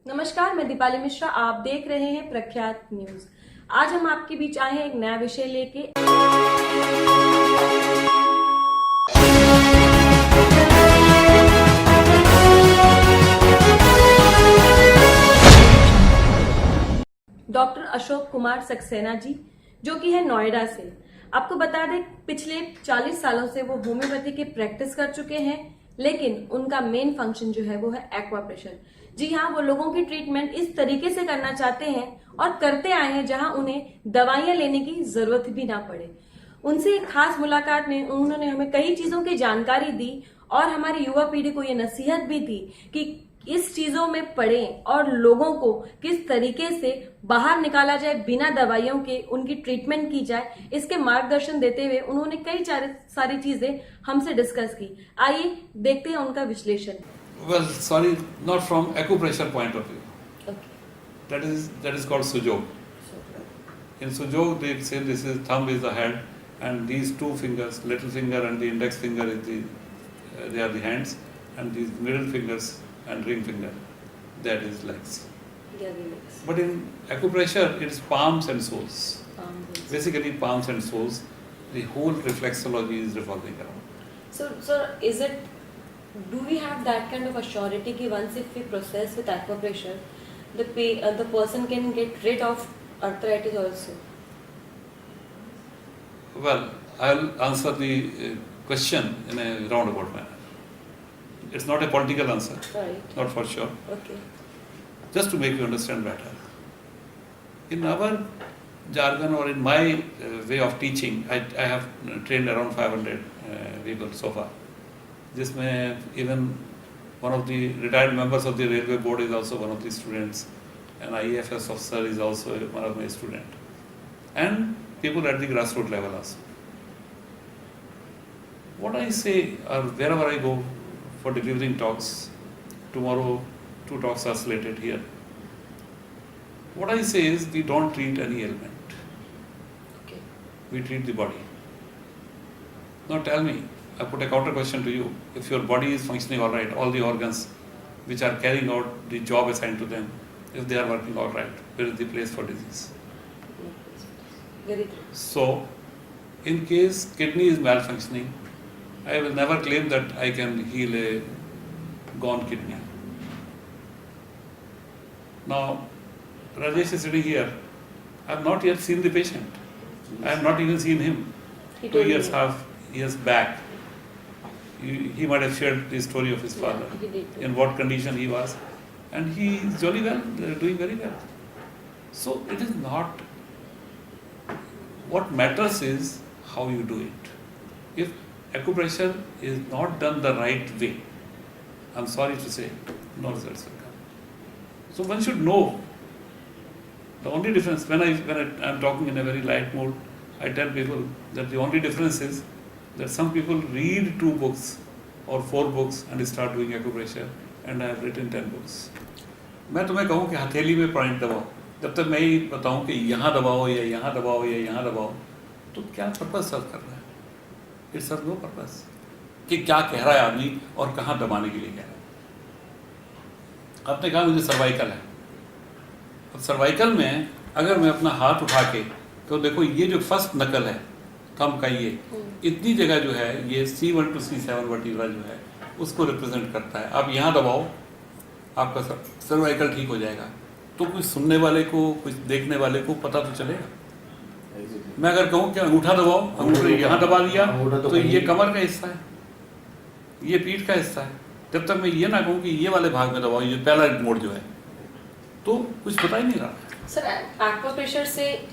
नमस्कार, मैं दीपाली मिश्रा। आप देख रहे हैं प्रख्यात न्यूज। आज हम आपके बीच आए हैं एक नया विषय लेके। डॉक्टर अशोक कुमार सक्सेना जी, जो कि है नोएडा से। आपको बता दें, पिछले 40 सालों से वो होम्योपैथी की प्रैक्टिस कर चुके हैं, लेकिन उनका मेन फंक्शन जो है वो है एक्वा प्रेशर। जी हाँ, वो लोगों की ट्रीटमेंट इस तरीके से करना चाहते हैं और करते आए हैं जहां उन्हें दवाइयां लेने की जरूरत भी ना पड़े। उनसे एक खास मुलाकात में उन्होंने हमें कई चीजों की जानकारी दी और हमारी युवा पीढ़ी को ये नसीहत भी दी कि इस चीजों में पड़ें और लोगों को किस तरीके से बाहर निकाला जाए, बिना दवाइयों के उनकी ट्रीटमेंट की जाए। इसके मार्गदर्शन देते हुए उन्होंने कई सारी चीजें हमसे डिस्कस की। आइए देखते हैं उनका विश्लेषण। Well, sorry, not from acupressure point of view. Okay. That is called sujog. In sujog, they say this is thumb is the head, and these two fingers, little finger and the index finger is they are the hands, and these middle fingers and ring finger, that is legs. Yeah, the legs. But in acupressure, it is palms and soles. Basically, palms and soles. The whole reflexology is revolving around. So, is it? Do we have that kind of a surety that once if we process with acupressure, the person can get rid of arthritis also? Well, I'll answer the question in a roundabout manner. It's not a political answer, Right. not for sure. Okay. Just to make you understand better. In our jargon or in my way of teaching, I have trained around 500 people so far. जिसमें even one of the retired members of the railway board is also one of the students, an IAFS officer is also one of my student, and people at the grassroots level also. What I say, or wherever I go for delivering talks, tomorrow 2 talks are slated here. What I say is, we don't treat any ailment. Okay. We treat the body. Now tell me, I put a counter question to you. If your body is functioning all right, all the organs which are carrying out the job assigned to them, if they are working all right, where is the place for disease? Very true. So, in case kidney is malfunctioning, I will never claim that I can heal a gone kidney. Now, Rajesh is sitting here. I have not yet seen the patient. I have not even seen him. He 2 told years, me. half years back. He might have shared the story of his father, he did. in what condition he was, and he is jolly well, doing very well. So it is not, what matters is how you do it. If acupressure is not done the right way, I'm sorry to say, no results will come. So one should know. The only difference, when I'm talking in a very light mood, I tell people that the only difference is that some people read 2 books or 4 books and start doing acupressure, and I have written 10 books. मैं तुम्हें कहूँ कि हथेली में point दबाओ, जब तक मैं ही बताऊँ कि यहाँ दबाओ या यहाँ दबाओ या यहाँ दबाओ, तो क्या पर्पस सर्व कर रहा है? इट सर्व नो पर्पस कि क्या कह रहा है आदमी और कहाँ दबाने के लिए कह रहा है। आपने कहा मुझे सर्वाइकल है, अब सर्वाइकल में अगर मैं अपना हाथ उठा के, तो देखो ये जो फर्स्ट नकल है थंब का, ये इतनी जगह जो है, ये C1 to C7 वर्टिब्रा जो है उसको रिप्रेजेंट करता है। आप यहाँ दबाओ, आपका सर्वाइकल ठीक हो जाएगा। तो कुछ सुनने वाले को, कुछ देखने वाले को पता तो चलेगा। मैं अगर कहूँ कि अंगूठा दबाओ, अंगूठा यहाँ दबा दिया, तो ये कमर का हिस्सा है, ये पीठ का हिस्सा है। जब तक मैं ये ना कहूँ कि ये वाले भाग में दबाओ, ये पहला मोड जो है, तो कुछ पता ही नहीं रहा। सर, एक्वाप्रेशर से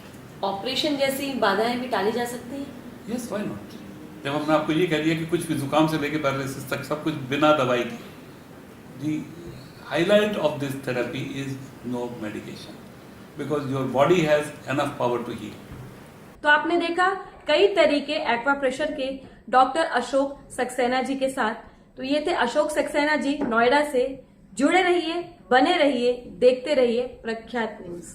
ऑपरेशन जैसी बाधाएं भी टाली जा सकती हैं? Yes, why not. जब हमने आपको ये कह दिया कि कुछ भी जुकाम से लेकर पैरालिसिस तक सब कुछ बिना दवाई के, the highlight of this therapy is no medication, because your body has enough power to heal. तो आपने देखा कई तरीके एक्वाप्रेशर के डॉक्टर अशोक सक्सेना जी के साथ। तो ये थे अशोक सक्सेना जी नोएडा से। जुड़े रहिए, बने रहिए, देखते रहिए प्रख्यात न्यूज।